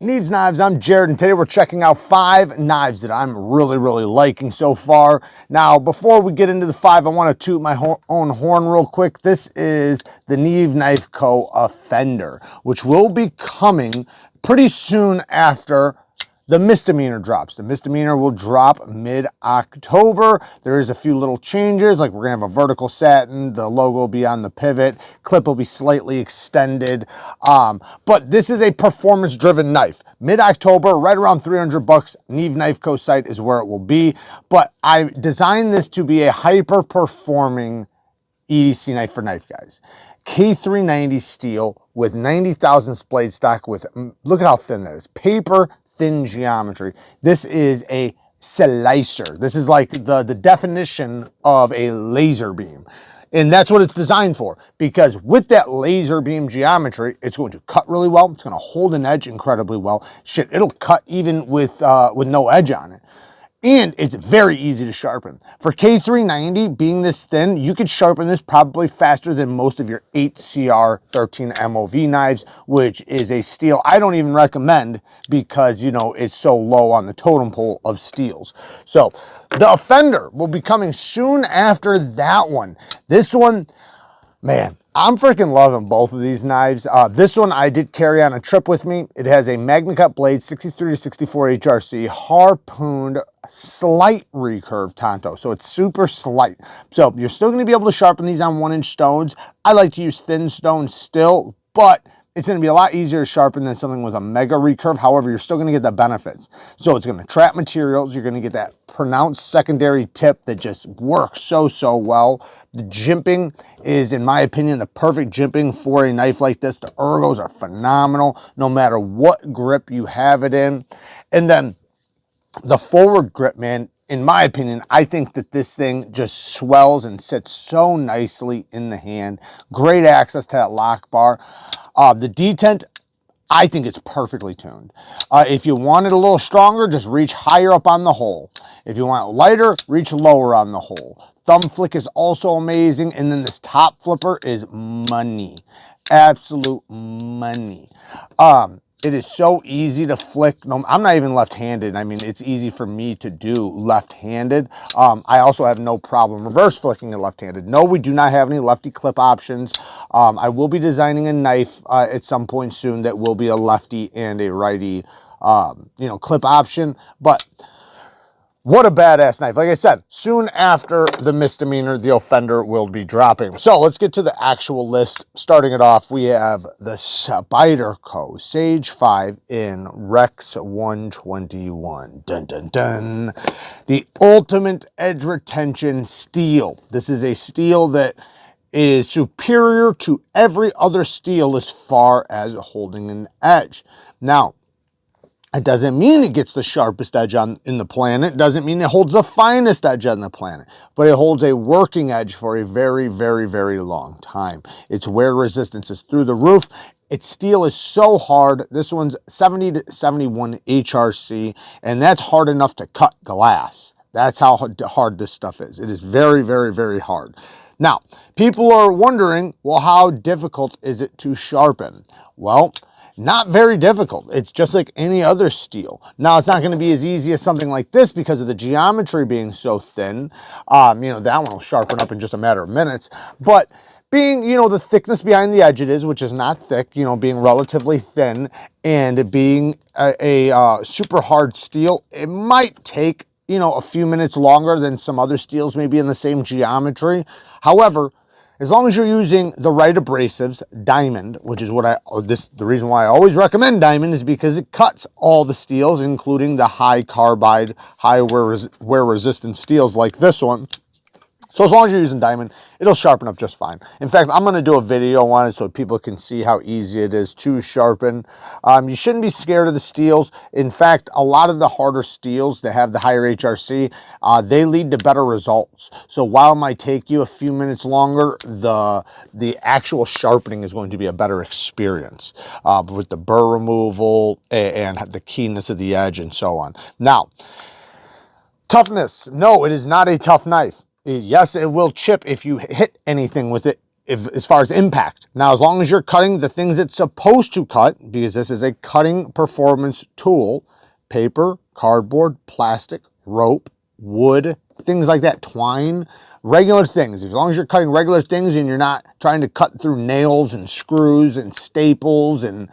Neeves Knives, I'm Jared, and today we're checking out 5 knives that I'm really liking so far. Now, before we get into the 5, I want to toot my own horn real quick. This is the Neve Knife Co. Offender, which will be coming pretty soon after the misdemeanor drops. The misdemeanor will drop mid-October. There is a few little changes, like we're gonna have a vertical satin, the logo will be on the pivot, clip will be slightly extended, but this is a performance-driven knife. Mid-October, right around 300 bucks, Neve Knife Co. site is where it will be, but I designed this to be a hyper-performing EDC knife for knife guys. K390 steel with 90 thousandths blade stock with, look at how thin that is, paper thin geometry. This is a slicer. This is like the definition of a laser beam. And that's what it's designed for, because with that laser beam geometry, it's going to cut really well. It's going to hold an edge incredibly well. Shit, it'll cut even with no edge on it. And it's very easy to sharpen. For K390 being this thin, you could sharpen this probably faster than most of your 8CR 13 MOV knives, which is a steel I don't even recommend because, you know, it's so low on the totem pole of steels. So the Offender will be coming soon after that one. This one, man, I'm freaking loving both of these knives. This one I did carry on a trip with me. It has a MagnaCut blade, 63 to 64 HRC, harpooned, slight recurve tanto. So it's super slight. So you're still going to be able to sharpen these on 1-inch stones. I like to use thin stones still, but it's going to be a lot easier to sharpen than something with a mega recurve. However, you're still going to get the benefits. So it's going to trap materials. You're going to get that pronounced secondary tip that just works so well. The jimping is, in my opinion, the perfect jimping for a knife like this. The ergos are phenomenal, no matter what grip you have it in. And then the forward grip, man, in my opinion, I think that this thing just swells and sits so nicely in the hand. Great access to that lock bar. The detent, I think it's perfectly tuned. If you want it a little stronger, just reach higher up on the hole. If you want it lighter, reach lower on the hole. Thumb flick is also amazing. And then this top flipper is money. Absolute money. It is so easy to flick. No, I'm not even left-handed. I mean, it's easy for me to do left-handed. I also have no problem reverse flicking it left-handed. No, we do not have any lefty clip options. I will be designing a knife at some point soon that will be a lefty and a righty, clip option. But what a badass knife. Like I said, soon after the misdemeanor, the Offender will be dropping. So let's get to the actual list. Starting it off, we have the Spyderco Sage 5 in Rex 121. Dun, dun, dun. The ultimate edge retention steel. This is a steel that is superior to every other steel as far as holding an edge. Now, it doesn't mean it gets the sharpest edge in the planet. It doesn't mean it holds the finest edge on the planet, but it holds a working edge for a very long time. Its wear resistance is through the roof. Its steel is so hard. This one's 70 to 71 HRC, and that's hard enough to cut glass. That's how hard this stuff is. It is very hard. Now, people are wondering, well, how difficult is it to sharpen? Well, not very difficult. It's just like any other steel. Now, it's not going to be as easy as something like this because of the geometry being so thin. That one will sharpen up in just a matter of minutes. But being, the thickness behind the edge it is, which is not thick, being relatively thin and being a super hard steel, it might take, a few minutes longer than some other steels maybe in the same geometry. However, as long as you're using the right abrasives, diamond, which is what the reason why I always recommend diamond is because it cuts all the steels, including the high carbide, high wear resistant steels like this one. So as long as you're using diamond, it'll sharpen up just fine. In fact, I'm going to do a video on it so people can see how easy it is to sharpen. You shouldn't be scared of the steels. In fact, a lot of the harder steels that have the higher HRC, they lead to better results. So while it might take you a few minutes longer, the actual sharpening is going to be a better experience with the burr removal and the keenness of the edge and so on. Now, toughness. No, it is not a tough knife. Yes, it will chip if you hit anything with it as far as impact. Now, as long as you're cutting the things it's supposed to cut, because this is a cutting performance tool, paper, cardboard, plastic, rope, wood, things like that, twine, regular things. As long as you're cutting regular things and you're not trying to cut through nails and screws and staples and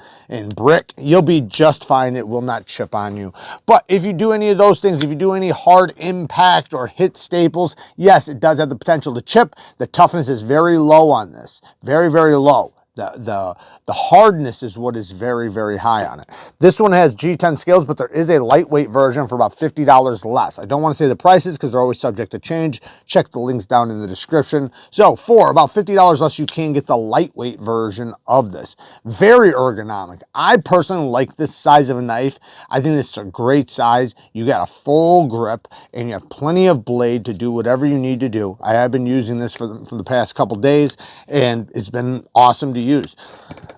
brick, you'll be just fine. It will not chip on you. But if you do any of those things, if you do any hard impact or hit staples, yes, it does have the potential to chip. The toughness is very low on this. Very, very low. The hardness is what is very, very high on it. This one has G10 scales, but there is a lightweight version for about $50 less. I don't want to say the prices because they're always subject to change. Check the links down in the description. So for about $50 less, you can get the lightweight version of this. Very ergonomic. I personally like this size of a knife. I think this is a great size. You got a full grip and you have plenty of blade to do whatever you need to do. I have been using this for the past couple days and it's been awesome to use.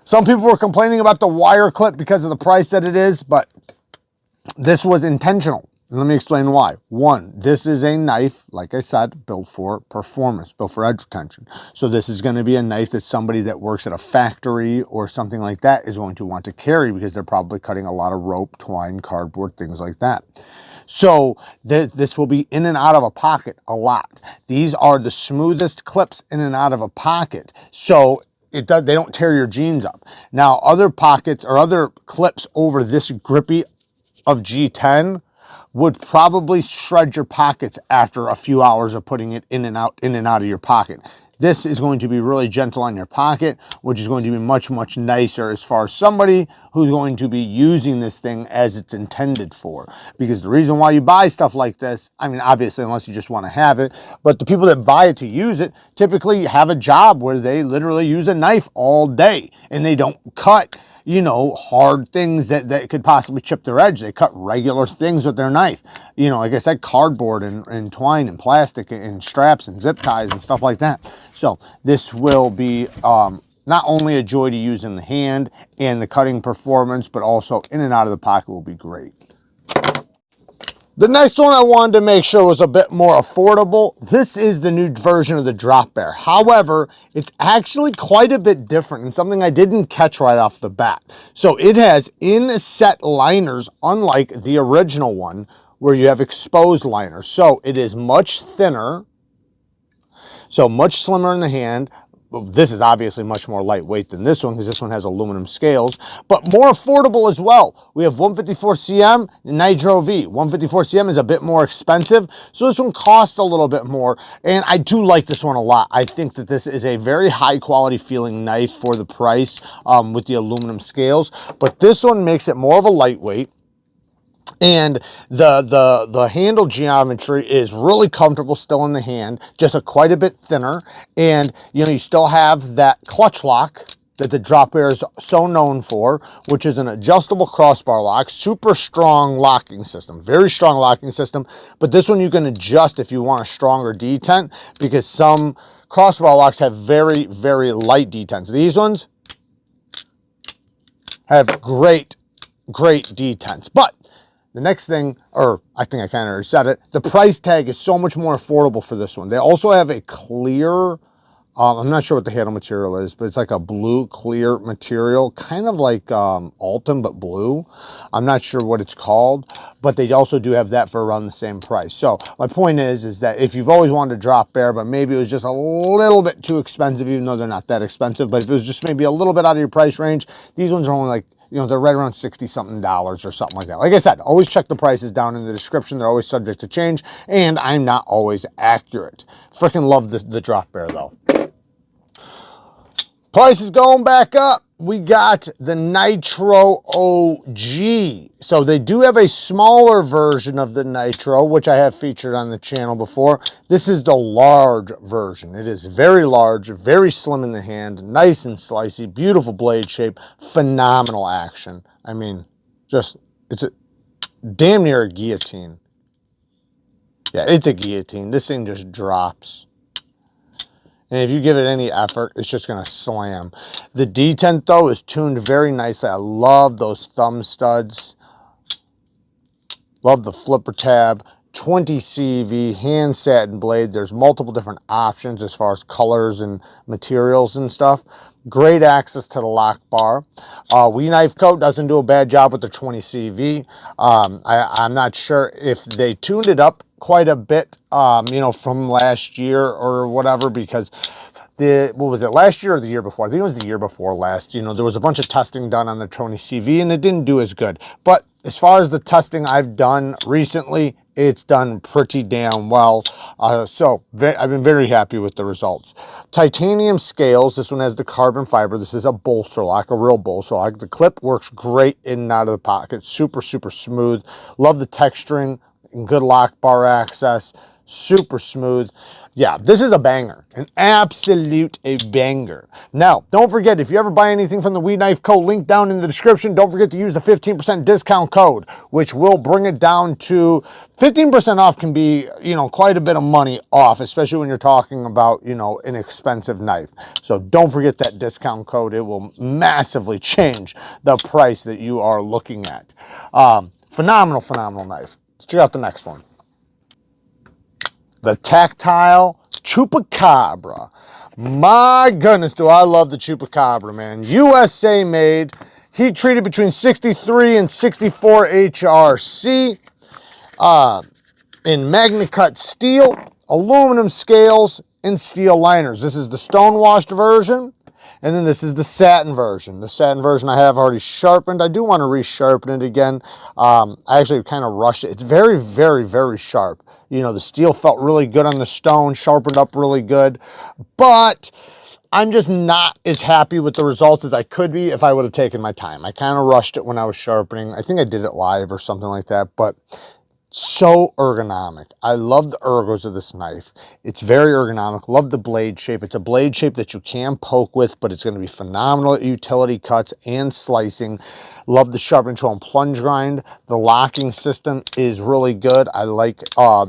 Some people were complaining about the wire clip because of the price that it is, but this was intentional. And let me explain why. One, this is a knife, like I said, built for performance, built for edge retention. So this is going to be a knife that somebody that works at a factory or something like that is going to want to carry because they're probably cutting a lot of rope, twine, cardboard, things like that. So this will be in and out of a pocket a lot. These are the smoothest clips in and out of a pocket. So they don't tear your jeans up. Now, other pockets or other clips over this grippy of G10 would probably shred your pockets after a few hours of putting it in and out of your pocket. This is going to be really gentle on your pocket, which is going to be much, much nicer as far as somebody who's going to be using this thing as it's intended for. Because the reason why you buy stuff like this, I mean, obviously, unless you just want to have it, but the people that buy it to use it typically have a job where they literally use a knife all day and they don't cut, you know, hard things that could possibly chip their edge. They cut regular things with their knife. You know, like I said, cardboard and twine and plastic and straps and zip ties and stuff like that. So this will be not only a joy to use in the hand and the cutting performance, but also in and out of the pocket will be great. The next one I wanted to make sure was a bit more affordable. This is the new version of the Drop Bear. However, it's actually quite a bit different and something I didn't catch right off the bat. So it has inset liners, unlike the original one where you have exposed liners. So it is much thinner, so much slimmer in the hand. This is obviously much more lightweight than this one because this one has aluminum scales, but more affordable as well. We have 154cm Nitro-V. 154cm is a bit more expensive, so this one costs a little bit more, and I do like this one a lot. I think that this is a very high quality feeling knife for the price with the aluminum scales, but this one makes it more of a lightweight. And the handle geometry is really comfortable still in the hand, just quite a bit thinner. And, you know, you still have that clutch lock that the Drop Bear is so known for, which is an adjustable crossbar lock, super strong locking system, very strong locking system. But this one you can adjust if you want a stronger detent because some crossbar locks have very, very light detents. These ones have great detents. But the next thing, or I think I kind of already said it, the price tag is so much more affordable for this one. They also have a clear, I'm not sure what the handle material is, but it's like a blue clear material, kind of like Altum, but blue. I'm not sure what it's called, but they also do have that for around the same price. So my point is that if you've always wanted a Drop Bear, but maybe it was just a little bit too expensive, even though they're not that expensive, but if it was just maybe a little bit out of your price range, these ones are only like, you know, they're right around 60-something or something like that. Like I said, always check the prices down in the description. They're always subject to change, and I'm not always accurate. Freaking love the Drop Bear, though. Price is going back up. We got the Nitro OG. So they do have a smaller version of the Nitro, which I have featured on the channel before. This is the large version. It is very large, very slim in the hand, nice and slicey, beautiful blade shape, phenomenal action. I mean, just, it's a damn near a guillotine. Yeah, it's a guillotine. This thing just drops. And if you give it any effort, it's just going to slam. The detent, though, is tuned very nicely. I love those thumb studs. Love the flipper tab. 20 CV hand satin blade. There's multiple different options as far as colors and materials and stuff. Great access to the lock bar. We Knife Co. doesn't do a bad job with the 20 CV. I'm not sure if they tuned it up quite a bit, you know, from last year or whatever, because what was it, last year or the year before? I think it was the year before last. You know, there was a bunch of testing done on the 20 CV and it didn't do as good. But as far as the testing I've done recently, it's done pretty damn well. So I've been very happy with the results. Titanium scales. This one has the carbon fiber. This is a bolster lock, a real bolster lock. The clip works great in and out of the pocket. Super, super smooth. Love the texturing and good lock bar access. Super smooth. Yeah, this is a banger, an absolute banger. Now, don't forget, if you ever buy anything from the We Knife Co., link down in the description, don't forget to use the 15% discount code, which will bring it down to 15% off. Can be, you know, quite a bit of money off, especially when you're talking about, you know, an expensive knife. So don't forget that discount code. It will massively change the price that you are looking at. Phenomenal, phenomenal knife. Let's check out the next one. The Tactile Chupacabra. My goodness, do I love the Chupacabra, man. USA made, heat treated between 63 and 64 HRC, in magna cut steel, aluminum scales, and steel liners. This is the stone washed version, and then this is the satin version. The satin version I have already sharpened. I do want to resharpen it again. I actually kind of rushed it. It's very, very, very sharp. You know, the steel felt really good on the stone, sharpened up really good, but I'm just not as happy with the results as I could be if I would have taken my time. I kind of rushed it when I was sharpening. I think I did it live or something like that, but so ergonomic. I love the ergos of this knife. It's very ergonomic. Love the blade shape. It's a blade shape that you can poke with, but it's going to be phenomenal at utility cuts and slicing. Love the sharpen tool and plunge grind. The locking system is really good. I like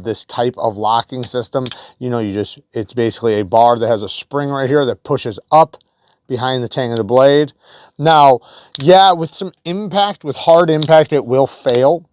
this type of locking system. You know, it's basically a bar that has a spring right here that pushes up behind the tang of the blade. Now, yeah, with some impact, with hard impact, it will fail.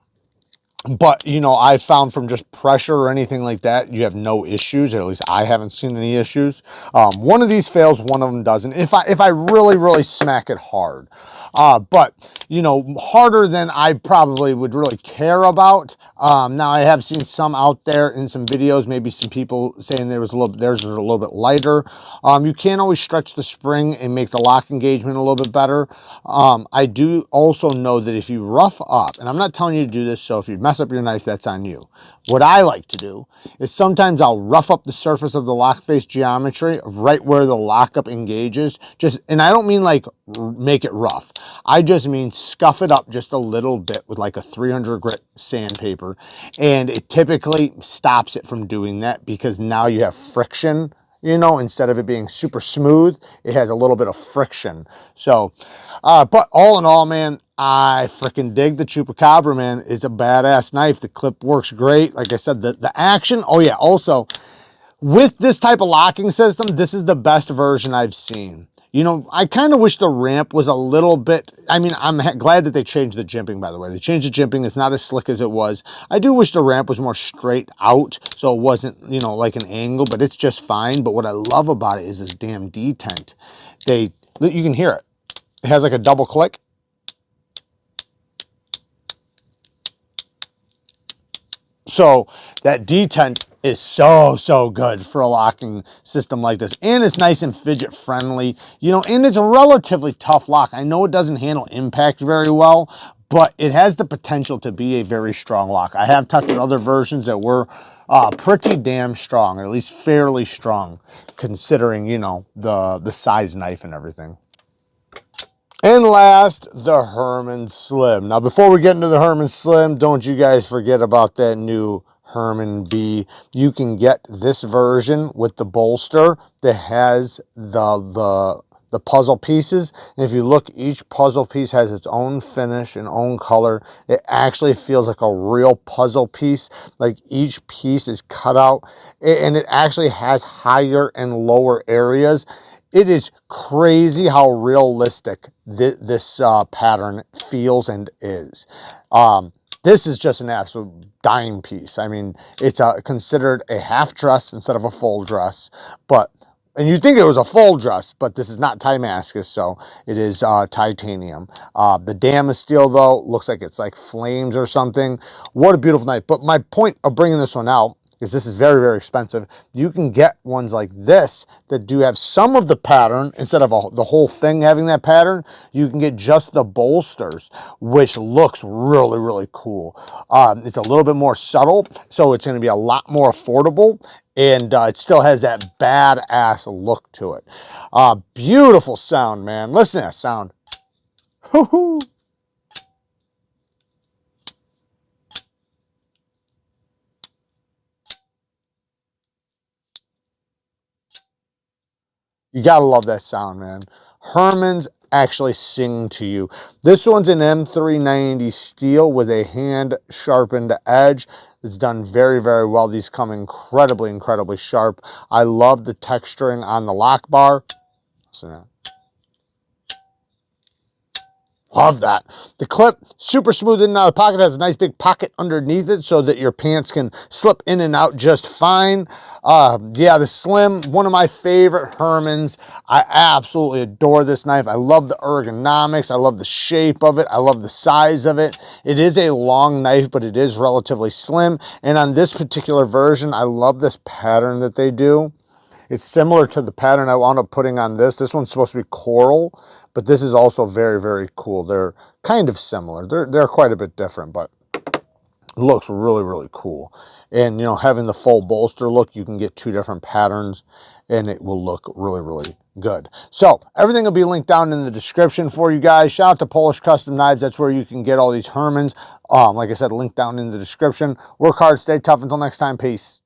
But, you know, I found from just pressure or anything like that, you have no issues. At least I haven't seen any issues. One of these fails, one of them doesn't. If I really, really smack it hard. But, you know, harder than I probably would really care about. Now, I have seen some out there in some videos, maybe some people saying theirs was a little bit lighter. You can always stretch the spring and make the lock engagement a little bit better. I do also know that if you rough up, and I'm not telling you to do this, so if you mess up your knife, that's on you. What I like to do is sometimes I'll rough up the surface of the lock face geometry of right where the lockup engages. And I don't mean like make it rough. I just mean scuff it up just a little bit with like a 300 grit sandpaper. And it typically stops it from doing that because now you have friction. You know, instead of it being super smooth, it has a little bit of friction. So, but all in all, man, I freaking dig the Chupacabra, man. It's a badass knife. The clip works great. Like I said, the action. Oh yeah, also, with this type of locking system, this is the best version I've seen. You know, I kind of wish the ramp was a little bit, I mean, I'm glad that they changed the jimping, by the way. They changed the jimping. It's not as slick as it was. I do wish the ramp was more straight out, so it wasn't, you know, like an angle, but it's just fine. But what I love about it is this damn detent. You can hear it. It has like a double click. So that detent is so good for a locking system like this. And it's nice and fidget friendly, you know, and it's a relatively tough lock. I know it doesn't handle impact very well, but it has the potential to be a very strong lock. I have tested other versions that were pretty damn strong, or at least fairly strong, considering, you know, the size knife and everything. And last, the Herman Slim. Now, before we get into the Herman Slim, don't you guys forget about that new Herman B. You can get this version with the bolster that has the puzzle pieces. And if you look, each puzzle piece has its own finish and own color. It actually feels like a real puzzle piece. Like each piece is cut out, and it actually has higher and lower areas. It is crazy how realistic this pattern feels and is. This is just an absolute dime piece. I mean, it's considered a half dress instead of a full dress, but, and you'd think it was a full dress, but this is not Damascus, so it is titanium. The dam is steel though, looks like it's like flames or something. What a beautiful knife. But my point of bringing this one out is this is very, very expensive. You can get ones like this that do have some of the pattern instead of the whole thing having that pattern. You can get just the bolsters, which looks really, really cool. It's a little bit more subtle, so it's going to be a lot more affordable, and it still has that badass look to it. Beautiful sound, man. Listen to that sound. Hoo-hoo. You gotta love that sound, man. Herman's actually sing to you. This one's an M390 steel with a hand sharpened edge. It's done very, very well. These come incredibly, incredibly sharp. I love the texturing on the lock bar. Listen to that. Love that. The clip, super smooth in and out of the pocket, has a nice big pocket underneath it so that your pants can slip in and out just fine. Yeah, the Slim, one of my favorite Hermans. I absolutely adore this knife. I love the ergonomics. I love the shape of it. I love the size of it. It is a long knife, but it is relatively slim. And on this particular version, I love this pattern that they do. It's similar to the pattern I wound up putting on this. This one's supposed to be coral, but this is also very, very cool. They're kind of similar. They're quite a bit different, but it looks really, really cool. And, you know, having the full bolster look, you can get two different patterns, and it will look really, really good. So everything will be linked down in the description for you guys. Shout out to Polish Custom Knives. That's where you can get all these Hermans. Like I said, linked down in the description. Work hard, stay tough. Until next time, peace.